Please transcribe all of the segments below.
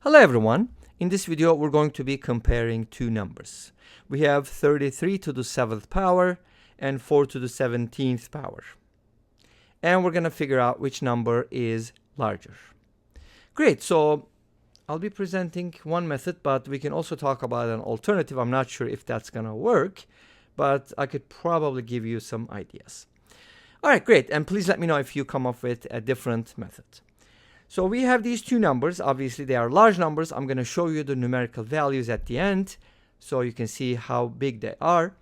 Hello everyone. In this video we're going to be comparing two numbers. We have 33 to the 7th power and 4 to the 17th power. And we're going to figure out which number is larger. Great, so I'll be presenting one method, but we can also talk about an alternative. I'm not sure if that's going to work, but I could probably give you some ideas. All right, great. And please let me know if you come up with a different method. So we have these two numbers. Obviously, they are large numbers. I'm going to show you the numerical values at the end so you can see how big they are.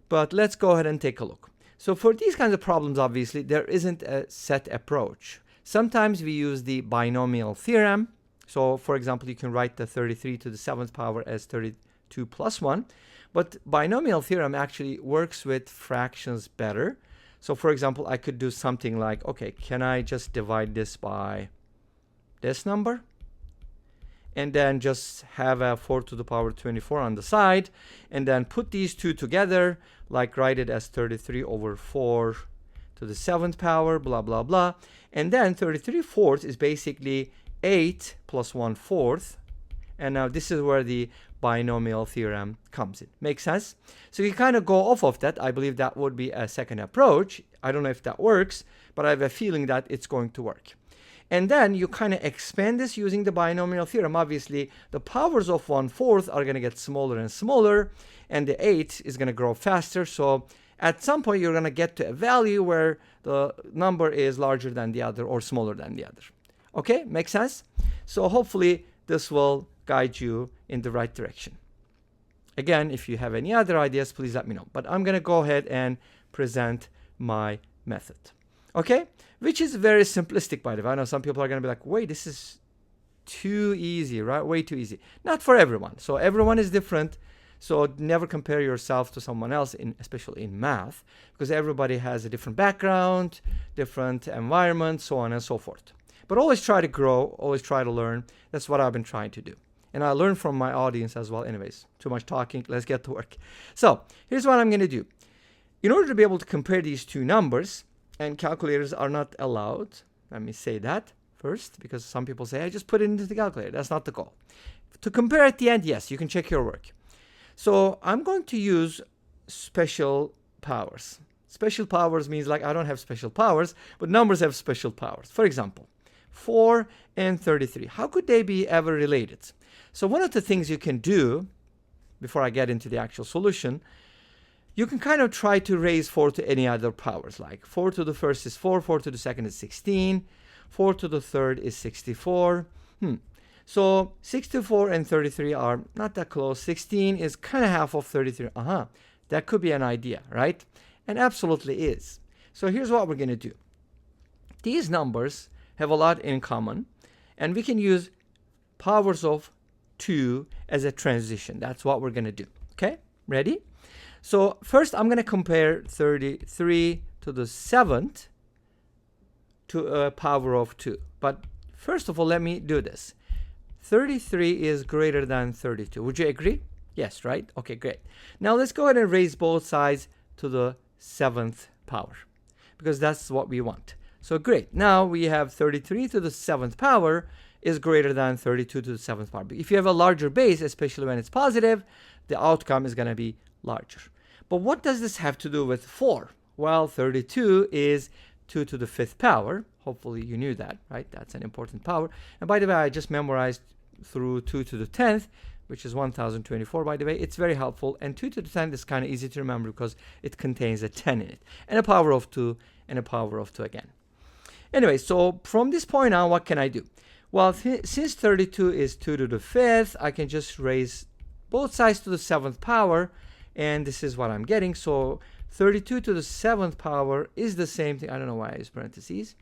But let's go ahead and take a look. So for these kinds of problems, obviously, there isn't a set approach. Sometimes we use the binomial theorem. So, for example, you can write the 33 to the 7th power as 32 plus 1. But binomial theorem actually works with fractions better. So, for example, I could do something like, okay, can I just divide this by this number and then just have a 4 to the power 24 on the side and then put these two together, like write it as 33 over 4 to the 7th power, blah blah blah, and then 33 fourths is basically 8 plus 1/4, and now this is where the binomial theorem comes in. Makes sense? So you kind of go off of that. I believe that would be a second approach. I don't know if that works, but I have a feeling that it's going to work. And then you kind of expand this using the binomial theorem. Obviously, the powers of 1/4 are going to get smaller and smaller, and the 8 is going to grow faster. So at some point, you're going to get to a value where the number is larger than the other or smaller than the other. Okay, makes sense? So hopefully, this will guide you in the right direction. Again, if you have any other ideas, please let me know. But I'm going to go ahead and present my method. Okay, which is very simplistic, by the way. I know some people are going to be like, wait, this is too easy, right? Way too easy. Not for everyone. So everyone is different. So never compare yourself to someone else, especially in math, because everybody has a different background, different environment, so on and so forth. But always try to grow, always try to learn. That's what I've been trying to do. And I learn from my audience as well. Anyways, too much talking. Let's get to work. So here's what I'm going to do. In order to be able to compare these two numbers, and calculators are not allowed. Let me say that first, because some people say, I just put it into the calculator. That's not the goal. To compare at the end, yes, you can check your work. So I'm going to use special powers. Special powers means like I don't have special powers, but numbers have special powers. For example, 4 and 33. How could they be ever related? So one of the things you can do, before I get into the actual solution, you can kind of try to raise 4 to any other powers, like 4 to the first is 4, 4 to the second is 16, 4 to the third is 64. So 64 and 33 are not that close. 16 is kind of half of 33. That could be an idea, right? And absolutely is. So here's what we're going to do. These numbers have a lot in common, and we can use powers of 2 as a transition. That's what we're going to do. Okay, ready? So first, I'm going to compare 33 to the 7th to a power of 2. But first of all, let me do this. 33 is greater than 32. Would you agree? Yes, right? Okay, great. Now let's go ahead and raise both sides to the 7th power, because that's what we want. So great. Now we have 33 to the 7th power is greater than 32 to the 7th power. If you have a larger base, especially when it's positive, the outcome is going to be larger. But what does this have to do with 4? Well, 32 is 2 to the 5th power. Hopefully you knew that, right? That's an important power. And by the way, I just memorized through 2 to the 10th, which is 1024, by the way. It's very helpful. And 2 to the 10th is kind of easy to remember because it contains a 10 in it. And a power of 2 and a power of 2 again. Anyway, so from this point on, what can I do? Well, since 32 is 2 to the 5th, I can just raise both sides to the 7th power. And this is what I'm getting. So 32 to the 7th power is the same thing. I don't know why I use parentheses.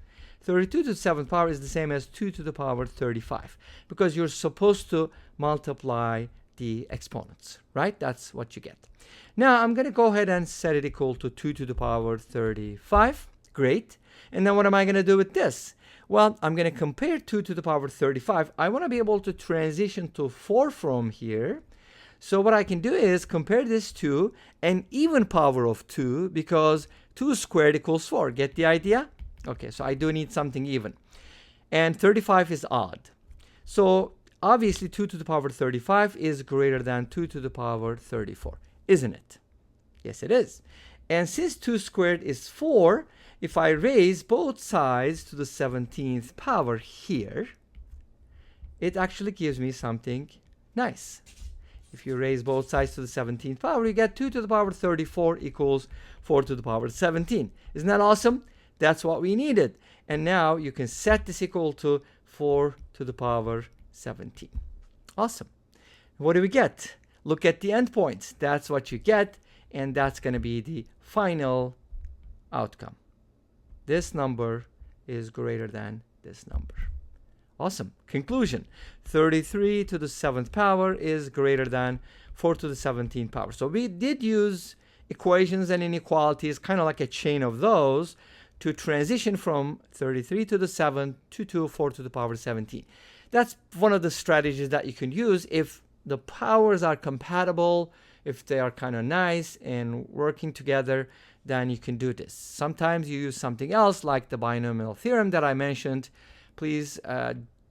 32 to the 7th power is the same as 2 to the power 35. Because you're supposed to multiply the exponents, right? That's what you get. Now I'm going to go ahead and set it equal to 2 to the power 35. Great. And then what am I going to do with this? Well, I'm going to compare 2 to the power 35. I want to be able to transition to 4 from here. So what I can do is compare this to an even power of 2, because 2 squared equals 4. Get the idea? Okay, so I do need something even. And 35 is odd. So obviously 2 to the power 35 is greater than 2 to the power 34, isn't it? Yes, it is. And since 2 squared is 4, if I raise both sides to the 17th power here, it actually gives me something nice. If you raise both sides to the 17th power, you get 2 to the power 34 equals 4 to the power 17. Isn't that awesome? That's what we needed. And now you can set this equal to 4 to the power 17. Awesome. What do we get? Look at the endpoints. That's what you get, and that's going to be the final outcome. This number is greater than this number. Awesome. Conclusion. 33 to the 7th power is greater than 4 to the 17th power. So we did use equations and inequalities, kind of like a chain of those, to transition from 33 to the 7th to 4 to the power 17. That's one of the strategies that you can use if the powers are compatible, if they are kind of nice and working together, then you can do this. Sometimes you use something else like the binomial theorem that I mentioned. Please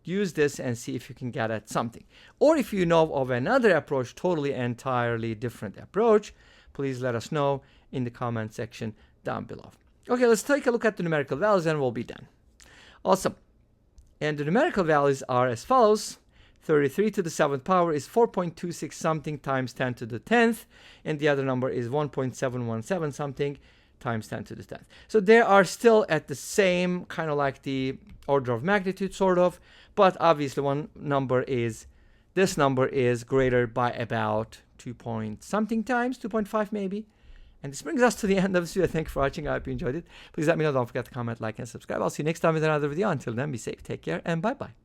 use this and see if you can get at something. Or if you know of another approach, totally entirely different approach, please let us know in the comment section down below. Okay, let's take a look at the numerical values and we'll be done. Awesome. And the numerical values are as follows. 33 to the 7th power is 4.26 something times 10 to the 10th, and the other number is 1.717 something times 10 to the 10th. So they are still at the same, kind of like the order of magnitude sort of, but obviously this number is greater by about 2 point something times, 2.5 maybe. And this brings us to the end of this video. Thank you for watching. I hope you enjoyed it. Please let me know. Don't forget to comment, like, and subscribe. I'll see you next time with another video. Until then, be safe, take care, and bye-bye.